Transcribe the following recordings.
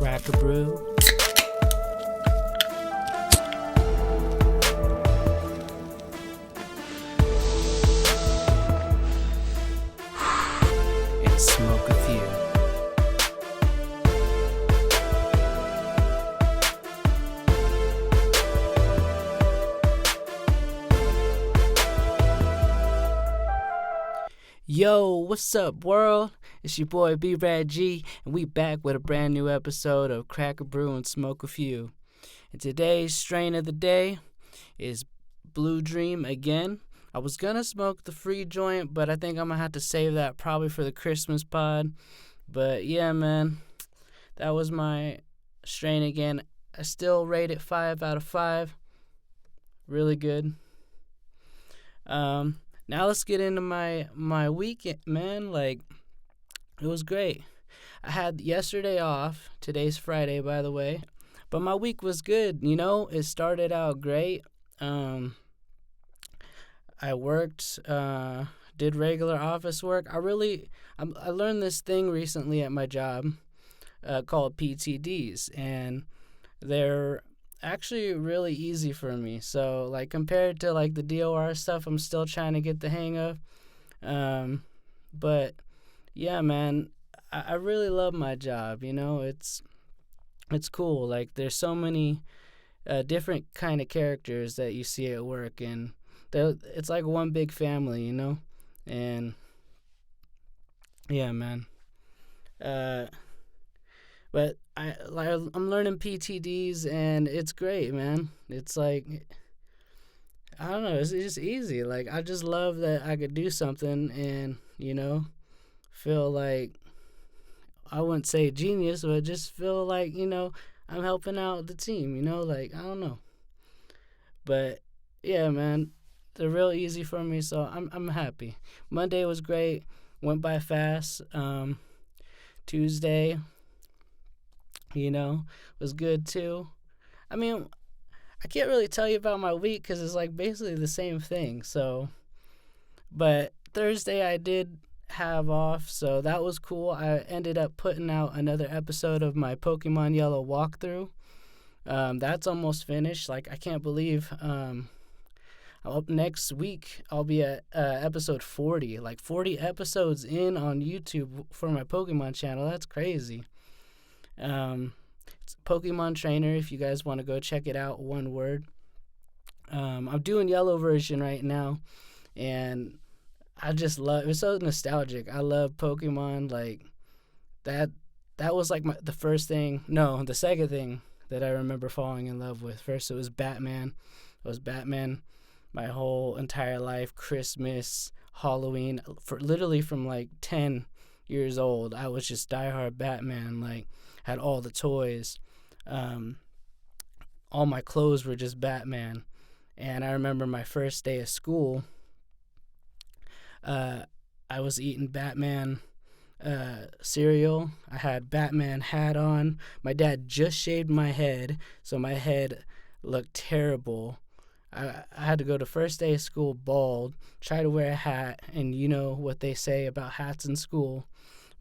Brew. And smoke a few. Yo, what's up, world? It's your boy B-Rad G, and we back with a brand new episode of Crack a Brew and Smoke a Few. And today's strain of the day is Blue Dream again. I was gonna smoke the free joint, but I think I'm gonna have to save that probably for the Christmas pod. But yeah, man, that was my strain again. I still rate it 5 out of 5. Really good. Now let's get into my weekend, man. Like, it was great. I had yesterday off. Today's Friday, by the way. But my week was good, you know. It started out great. I worked, did regular office work. I learned this thing recently at my job called PTDs, and they're actually really easy for me. So, like, compared to like the DOR stuff, I'm still trying to get the hang of. But yeah, man, I really love my job. You know, it's cool. Like, there's so many different kind of characters that you see at work, and it's like one big family, you know. And yeah, man. But I'm learning PTDs, and it's great, man. It's like, I don't know, it's just easy. Like, I just love that I could do something and, you know, feel like, I wouldn't say genius, but just feel like, you know, I'm helping out the team, you know, like, I don't know. But yeah, man, they're real easy for me, so I'm happy. Monday was great, went by fast. Tuesday, you know, was good too. I mean, I can't really tell you about my week because it's like basically the same thing. So, but Thursday I did have off, so that was cool. I ended up putting out another episode of my Pokemon Yellow walkthrough. That's almost finished. Like, I can't believe next week I'll be at episode 40. Like, 40 episodes in on YouTube for my Pokemon channel. That's crazy. It's Pokemon Trainer, if you guys want to go check it out, one word. I'm doing yellow version right now, and I just love it's so nostalgic. I love Pokemon. Like, that was like the second thing that I remember falling in love with. First it was Batman. My whole entire life, Christmas, Halloween, literally from like 10 years old, I was just diehard Batman. Like, had all the toys. All my clothes were just Batman. And I remember my first day of school, I was eating Batman cereal. I had Batman hat on. My dad just shaved my head, so my head looked terrible. I had to go to first day of school bald, try to wear a hat, and you know what they say about hats in school.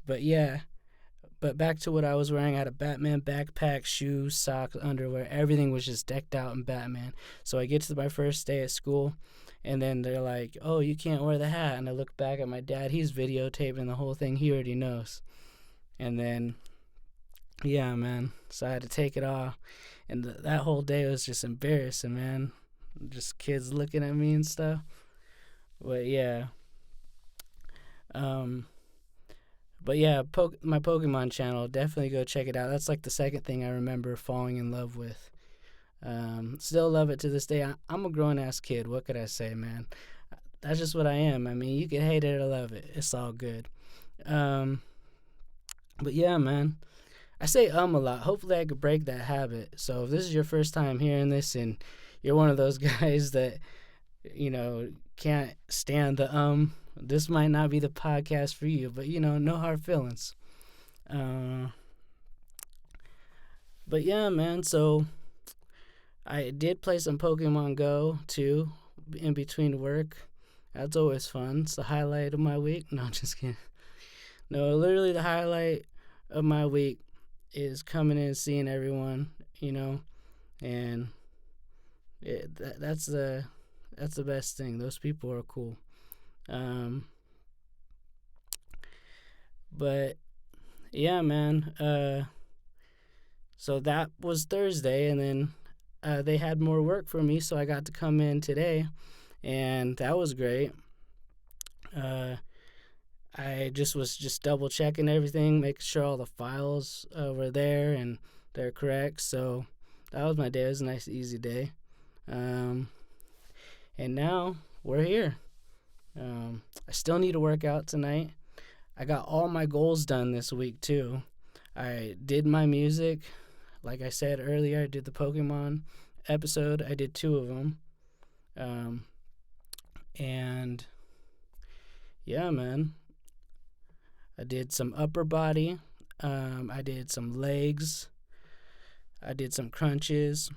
But yeah, but back to what I was wearing. I had a Batman backpack, shoes, socks, underwear. Everything was just decked out in Batman. So I get to my first day at school, and then they're like, oh, you can't wear the hat. And I look back at my dad. He's videotaping the whole thing. He already knows. And then, yeah, man. So I had to take it off. And that whole day was just embarrassing, man. Just kids looking at me and stuff. But yeah. But yeah, my Pokemon channel, definitely go check it out. That's like the second thing I remember falling in love with. Still love it to this day. I'm a grown-ass kid. What could I say, man? That's just what I am. I mean, you can hate it or love it. It's all good. But yeah, man. I say a lot. Hopefully I could break that habit. So if this is your first time hearing this and you're one of those guys that, you know, can't stand the this might not be the podcast for you, but, you know, no hard feelings. But yeah, man, so I did play some Pokemon Go, too, in between work. That's always fun. It's the highlight of my week. No, just kidding. No, literally the highlight of my week is coming in and seeing everyone, and that's the best thing. Those people are cool. Um, but yeah, man. So that was Thursday, and then they had more work for me, so I got to come in today, and that was great. Uh, I was just double checking everything, making sure all the files were there and they're correct. So that was my day. It was a nice, easy day. And now we're here. I still need to work out tonight. I got all my goals done this week, too. I did my music. Like I said earlier, I did the Pokemon episode. I did 2 of them. And yeah, man. I did some upper body. I did some legs. I did some crunches.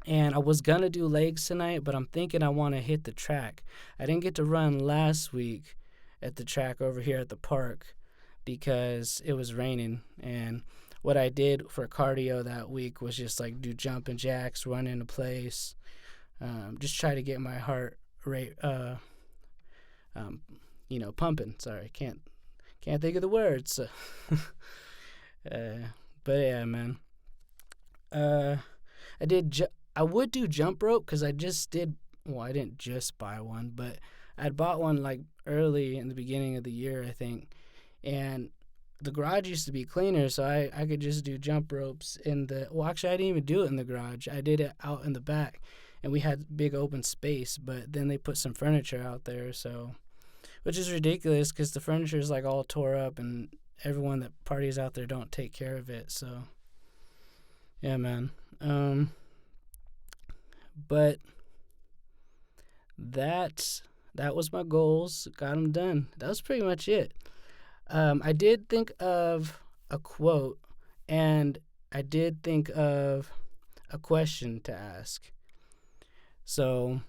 And I was going to do legs tonight, but I'm thinking I want to hit the track. I didn't get to run last week at the track over here at the park because it was raining. And what I did for cardio that week was just like do jumping jacks, run into place, just try to get my heart rate, pumping. Sorry, can't think of the words. But yeah, man. I would do jump rope because I just did. Well, I didn't just buy one, but I'd bought one like early in the beginning of the year, I think. And the garage used to be cleaner, so I could just do jump ropes in the. Well, actually, I didn't even do it in the garage. I did it out in the back, and we had big open space. But then they put some furniture out there, so. Which is ridiculous because the furniture is like all tore up and everyone that parties out there don't take care of it. So, yeah, man. But that was my goals. Got them done. That was pretty much it. I did think of a quote, and I did think of a question to ask. So,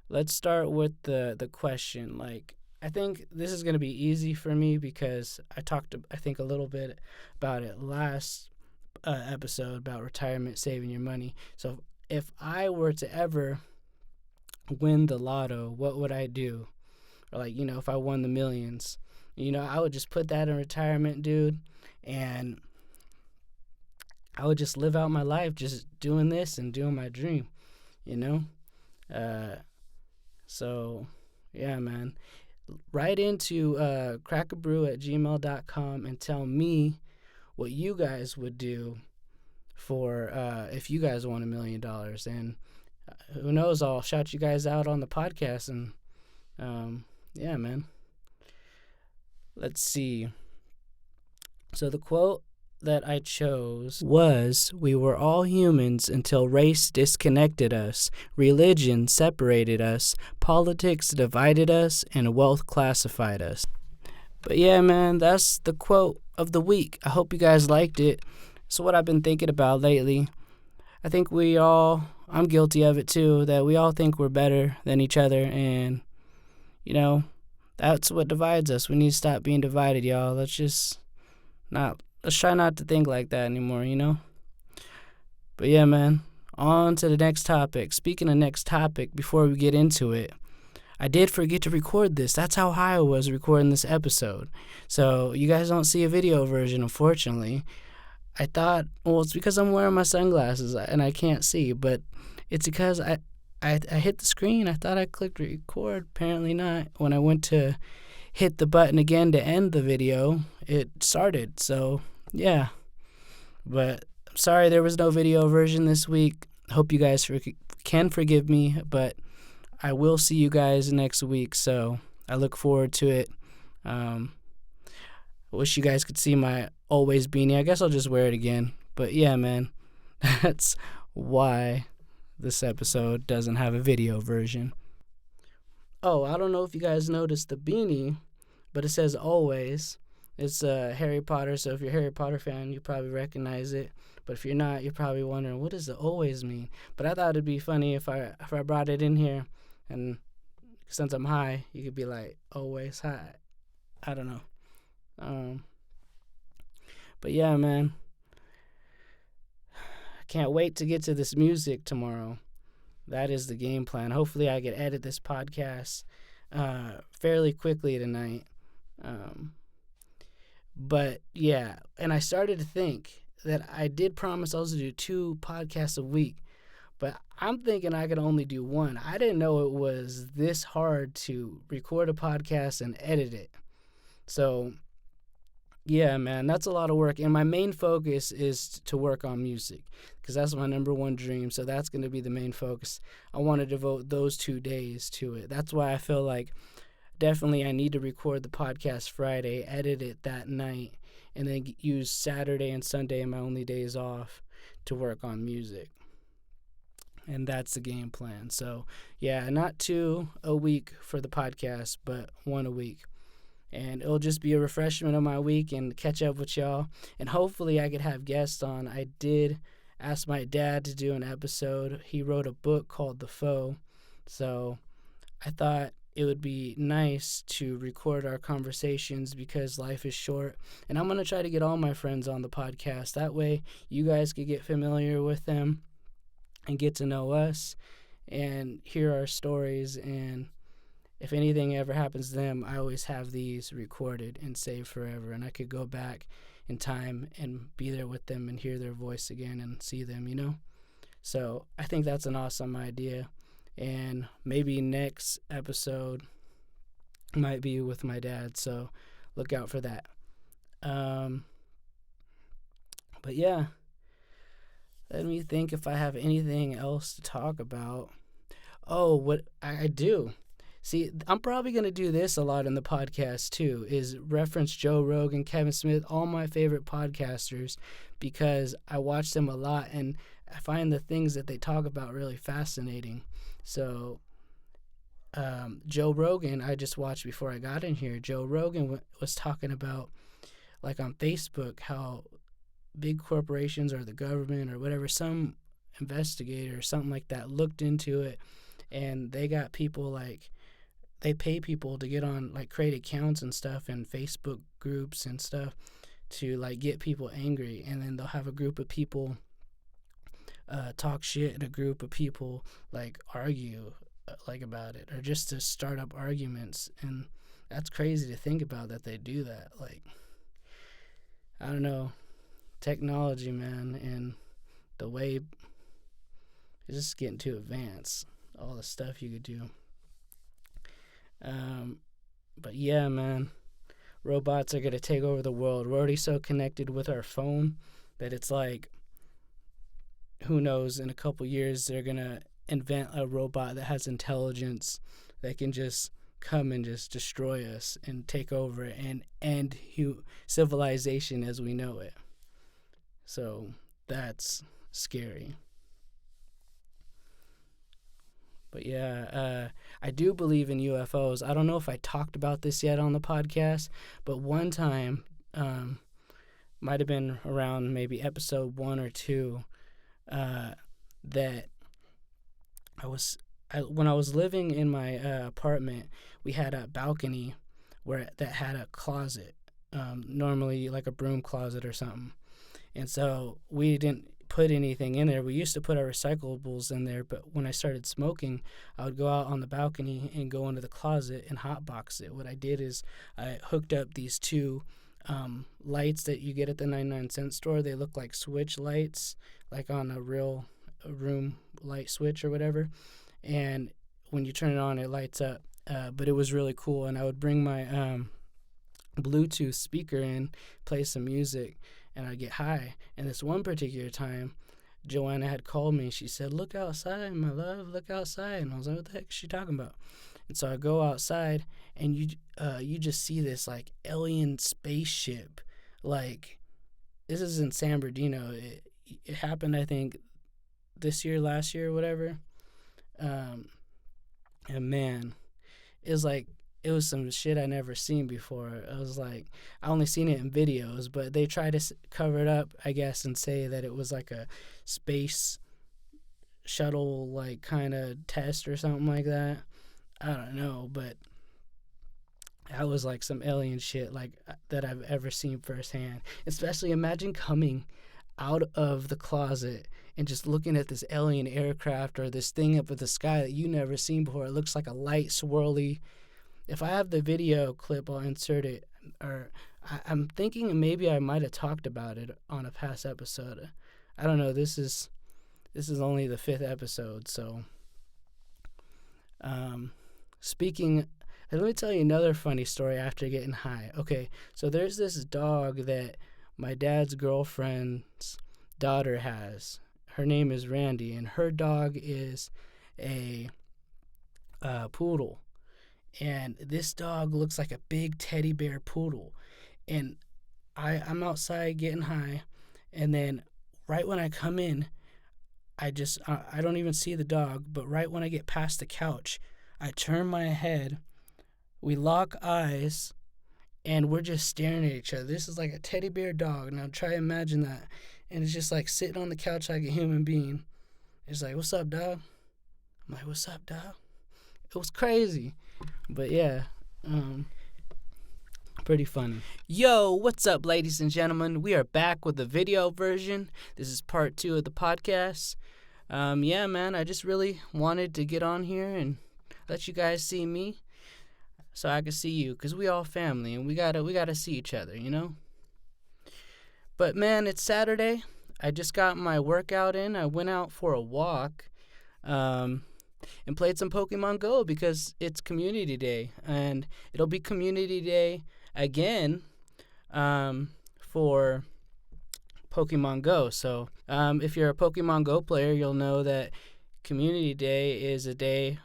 let's start with the question. Like, I think this is going to be easy for me because I talked, I think, a little bit about it last episode about retirement, saving your money. So if I were to ever win the lotto, what would I do? Or like, if I won the millions, I would just put that in retirement, dude, and I would just live out my life just doing this and doing my dream, So, yeah, man. Write into crackabrew@gmail.com and tell me what you guys would do for if you guys won $1 million. And who knows, I'll shout you guys out on the podcast. And yeah, man. Let's see. So the quote that I chose was, "We were all humans until race disconnected us, religion separated us, politics divided us, and wealth classified us." But yeah, man, that's the quote of the week. I hope you guys liked it. So what I've been thinking about lately, I think I'm guilty of it too, that we all think we're better than each other, and, that's what divides us. We need to stop being divided, y'all. Let's try not to think like that anymore, But yeah, man, on to the next topic. Speaking of next topic, before we get into it, I did forget to record this. That's how high I was recording this episode. So you guys don't see a video version, unfortunately. I thought, it's because I'm wearing my sunglasses and I can't see, but it's because I hit the screen. I thought I clicked record. Apparently not. When I went to hit the button again to end the video, it started. So, yeah. But I'm sorry there was no video version this week. Hope you guys can forgive me, but I will see you guys next week, so I look forward to it. I wish you guys could see my always beanie. I guess I'll just wear it again. But yeah, man, that's why this episode doesn't have a video version. Oh, I don't know if you guys noticed the beanie, but it says always. It's Harry Potter, so if you're a Harry Potter fan, you probably recognize it. But if you're not, you're probably wondering, what does the always mean? But I thought it'd be funny if I brought it in here, and since I'm high, you could be like, always high. I don't know. But yeah, man, I can't wait to get to this music tomorrow. That is the game plan. Hopefully, I can edit this podcast fairly quickly tonight. Um, but yeah, and I started to think that I did promise I was to do 2 podcasts a week, but I'm thinking I could only do one. I didn't know it was this hard to record a podcast and edit it. So yeah, man, that's a lot of work. And my main focus is to work on music because that's my number one dream. So that's going to be the main focus. I want to devote those 2 days to it. That's why I feel like definitely I need to record the podcast Friday, edit it that night, and then use Saturday and Sunday, my only days off, to work on music. And that's the game plan. So, yeah, not 2 a week for the podcast, but 1 a week. And it'll just be a refreshment of my week and catch up with y'all. And hopefully I could have guests on. I did ask my dad to do an episode. He wrote a book called The Foe. So I thought it would be nice to record our conversations because life is short. And I'm going to try to get all my friends on the podcast. That way you guys could get familiar with them and get to know us and hear our stories. And if anything ever happens to them, I always have these recorded and saved forever. And I could go back in time and be there with them and hear their voice again and see them, you know? So I think that's an awesome idea. And maybe next episode might be with my dad. So look out for that. But yeah, let me think if I have anything else to talk about. Oh, what I do. See, I'm probably going to do this a lot in the podcast too, is reference Joe Rogan, Kevin Smith, all my favorite podcasters, because I watch them a lot and I find the things that they talk about really fascinating. So Joe Rogan, I just watched before I got in here. Joe Rogan was talking about, like on Facebook, how big corporations or the government or whatever, some investigator or something like that looked into it, and they got people like, they pay people to get on, like, create accounts and stuff and Facebook groups and stuff to, like, get people angry. And then they'll have a group of people talk shit and a group of people, like, argue, like, about it or just to start up arguments. And that's crazy to think about that they do that. Like, I don't know. Technology, man, and the way it's just getting too advanced. All the stuff you could do. But yeah, man, robots are gonna take over the world. We're already so connected with our phone that it's like, who knows, in a couple years they're gonna invent a robot that has intelligence that can just come and just destroy us and take over and end civilization as we know it. So that's scary. But yeah, I do believe in UFOs. I don't know if I talked about this yet on the podcast, but one time, might have been around maybe episode 1 or 2, that when I was living in my apartment, we had a balcony that had a closet, normally like a broom closet or something. And so we didn't put anything in there. We used to put our recyclables in there, but when I started smoking, I would go out on the balcony and go into the closet and hotbox it. What I did is I hooked up these 2 lights that you get at the 99-cent store. They look like switch lights, like on a real room light switch or whatever. And when you turn it on, it lights up. But it was really cool. And I would bring my Bluetooth speaker in, play some music, and I'd get high. And this one particular time, Joanna had called me. She said, "Look outside, my love, look outside." And I was like, "What the heck is she talking about?" And so I go outside, and you just see this, like, alien spaceship. Like, this is in San Bernardino. It happened, I think, this year, last year, whatever. And man, it was some shit I never seen before. I was like, I only seen it in videos, but they try to cover it up, I guess, and say that it was like a space shuttle, like, kind of test or something like that. I don't know, but That was like some alien shit like that I've ever seen firsthand. Especially imagine coming out of the closet and just looking at this alien aircraft or this thing up in the sky that you never seen before. It looks like a light swirly. If I have the video clip, I'll insert it. Or I'm thinking maybe I might have talked about it on a past episode. I don't know. This is only the 5th episode, so um, speaking. Let me tell you another funny story after getting high. Okay, so there's this dog that my dad's girlfriend's daughter has. Her name is Randy, and her dog is a poodle. And this dog looks like a big teddy bear poodle. And I'm outside getting high, and then right when I come in, I don't even see the dog. But right when I get past the couch, I turn my head. We lock eyes, and we're just staring at each other. This is like a teddy bear dog. Now try to imagine that. And it's just like sitting on the couch like a human being. It's like, "What's up, dog?" I'm like, "What's up, dog?" It was crazy. But yeah, pretty funny. Yo, what's up, ladies and gentlemen? We are back with the video version. This is part 2 of the podcast. Yeah, man, I just really wanted to get on here and let you guys see me so I can see you, because we all family and we gotta see each other, you know? But man, it's Saturday. I just got my workout in. I went out for a walk. And played some Pokemon Go because it's Community Day, and it'll be Community Day again for Pokemon Go. So if you're a Pokemon Go player, you'll know that Community Day is a day,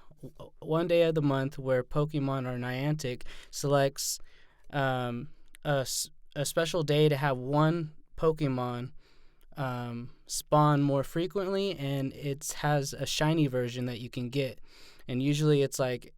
one day of the month, where Pokemon or Niantic selects a special day to have one Pokemon spawn more frequently, and it has a shiny version that you can get, and usually it's like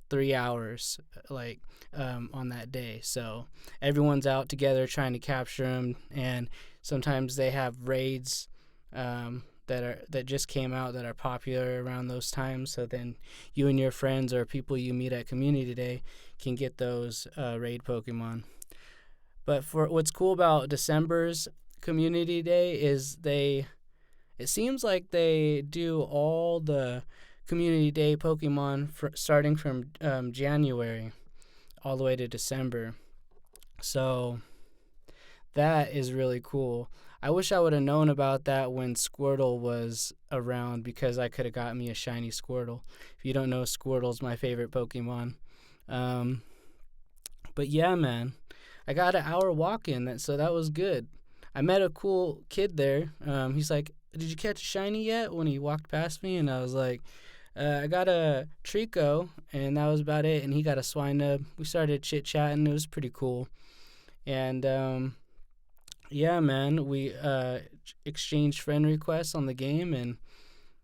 3 hours like on that day. So everyone's out together trying to capture them, and sometimes they have raids that just came out that are popular around those times, so then you and your friends or people you meet at Community Day can get those raid Pokemon. But for what's cool about December's Community Day is it seems like they do all the Community Day Pokemon starting from January all the way to December. So that is really cool. I wish I would have known about that when Squirtle was around, because I could have got me a shiny Squirtle. If you don't know, Squirtle's my favorite Pokemon. But yeah, man, I got an hour walk in, so that was good. I met a cool kid there. He's like, "Did you catch a shiny yet?" when he walked past me, and I was like, "I got a Trico," and that was about it. And he got a Swinub. We started chit-chatting. It was pretty cool. And yeah, man, we exchanged friend requests on the game, and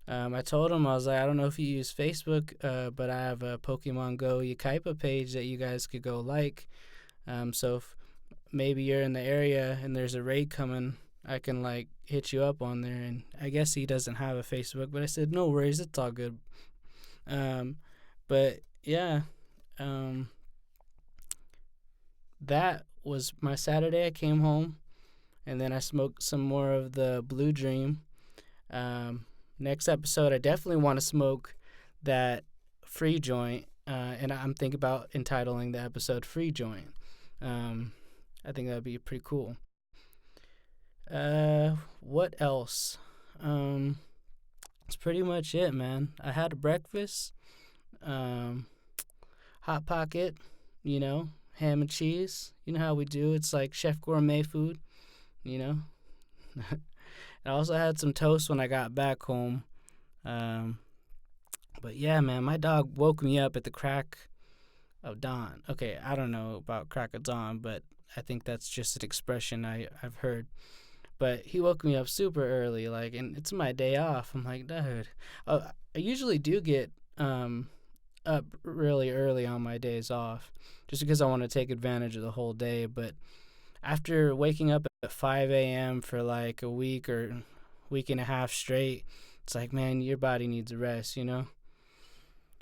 I told him, I was like, "I don't know if you use Facebook, but I have a Pokemon Go Yucaipa page that you guys could go like. So if maybe you're in the area and there's a raid coming, I can like hit you up on there." And I guess he doesn't have a Facebook, but I said, "No worries, it's all good." But yeah, that was my Saturday. I came home, and then I smoked some more of the Blue Dream. Next episode, I definitely want to smoke that free joint, and I'm thinking about entitling the episode "Free Joint." I think that'd be pretty cool. What else? That's pretty much it, man. I had a breakfast, hot pocket, ham and cheese. You know how we do. It's like chef gourmet food, you know. I also had some toast when I got back home. But yeah, man, my dog woke me up at the crack of dawn. Okay, I don't know about crack of dawn, but I think that's just an expression I've heard. But he woke me up super early, and it's my day off. I'm like, dude, I usually do get up really early on my days off, just because I want to take advantage of the whole day. But after waking up at 5 a.m. for like a week or week and a half straight, it's like, man, your body needs a rest, you know?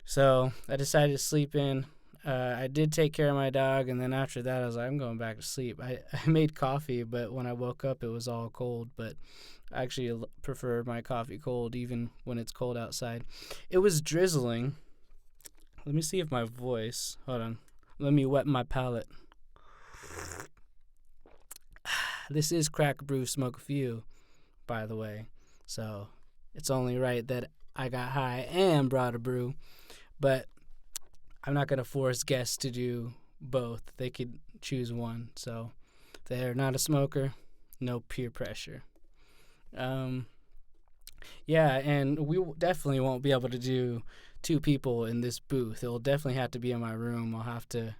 So I decided to sleep in. I did take care of my dog, and then after that, I was like, I'm going back to sleep. I made coffee, but when I woke up, it was all cold. But I actually prefer my coffee cold, even when it's cold outside. It was drizzling. Let me see if my voice. Hold on. Let me wet my palate. This is Crack Brew Smoke a Few, by the way. So it's only right that I got high and brought a brew. But I'm not going to force guests to do both. They could choose one. So if they're not a smoker, no peer pressure. Yeah, and we definitely won't be able to do two people in this booth. It'll definitely have to be in my room. I'll have to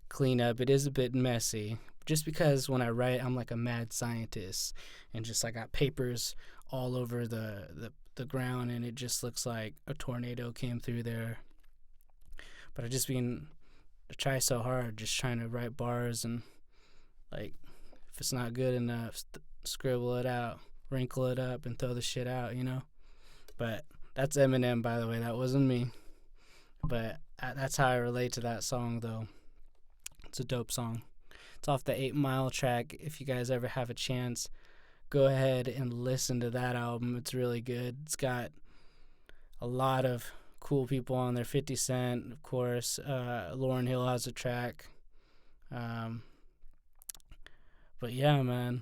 clean up. It is a bit messy. Just because when I write, I'm like a mad scientist. And just I got papers all over the ground, and it just looks like a tornado came through there. But I try so hard just trying to write bars, and like if it's not good enough, scribble it out, wrinkle it up, and throw the shit out, you know? But that's Eminem, by the way. That wasn't me. But that's how I relate to that song, though. It's a dope song. It's off the 8 Mile track. If you guys ever have a chance, go ahead and listen to that album. It's really good. It's got a lot of cool people on there. 50 Cent, of course. Lauryn Hill has a track. But yeah, man.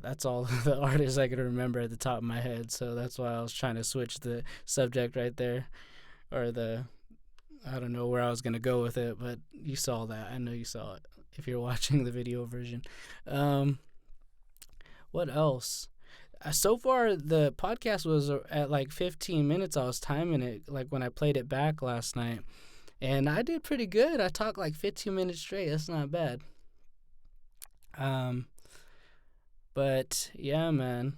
That's all the artists I could remember at the top of my head. So that's why I was trying to switch the subject right there. Or I don't know where I was going to go with it, but you saw that. I know you saw it if you're watching the video version. What else? So far, the podcast was at like 15 minutes. I was timing it like when I played it back last night. And I did pretty good. I talked like 15 minutes straight. That's not bad. But yeah, man.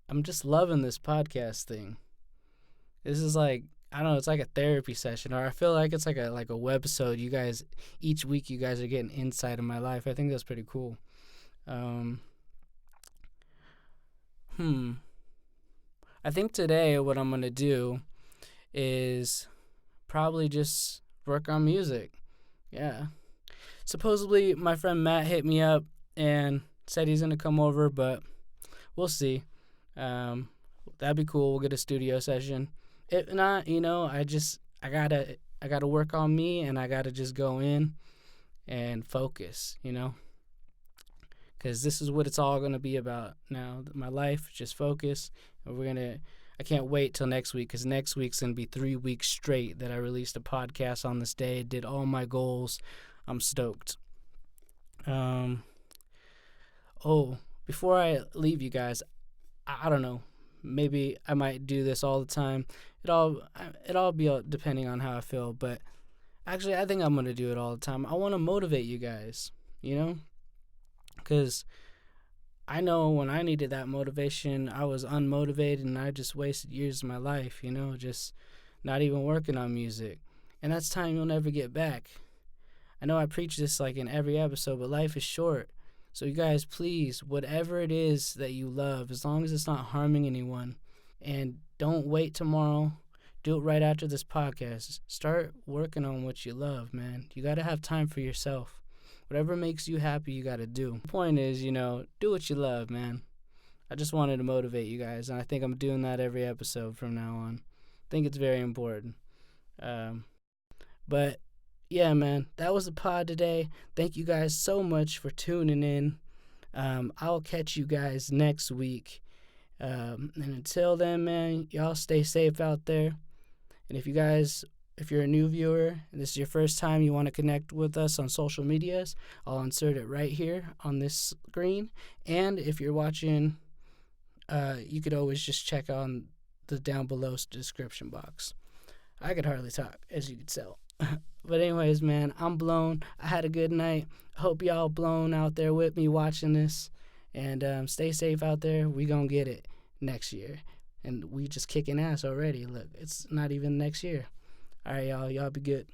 I'm just loving this podcast thing. This is like, I don't know, it's like a therapy session, or I feel like it's like a webisode. You guys, each week you guys are getting insight in my life. I think that's pretty cool. I think today what I'm gonna do is probably just work on music. Yeah. Supposedly my friend Matt hit me up and said he's gonna come over, but we'll see. That'd be cool. We'll get a studio session. If not, I gotta work on me, and I gotta just go in and focus, because this is what it's all gonna be about now. My life, just focus, and I can't wait till next week, because next week's gonna be 3 weeks straight that I released a podcast on this day, did all my goals. I'm stoked. Before I leave you guys, I don't know. Maybe I might do this all the time. It'll be depending on how I feel. But actually, I think I'm gonna do it all the time. I want to motivate you guys, because I know when I needed that motivation, I was unmotivated and I just wasted years of my life. Just not even working on music, and that's time you'll never get back. I know I preach this like in every episode, but life is short. So you guys, please, whatever it is that you love, as long as it's not harming anyone, and don't wait tomorrow. Do it right after this podcast. Start working on what you love, man. You got to have time for yourself. Whatever makes you happy, you got to do. The point is, do what you love, man. I just wanted to motivate you guys, and I think I'm doing that every episode from now on. I think it's very important. But yeah, man, that was the pod today. Thank you guys so much for tuning in. I'll catch you guys next week. And until then, man, y'all stay safe out there. And if you're a new viewer and this is your first time you want to connect with us on social medias, I'll insert it right here on this screen. And if you're watching, you could always just check on the down below description box. I could hardly talk, as you could tell. But anyways, man, I'm blown. I had a good night. I hope y'all blown out there with me watching this. And stay safe out there. We gonna get it next year. And we just kicking ass already. Look, it's not even next year. All right, y'all. Y'all be good.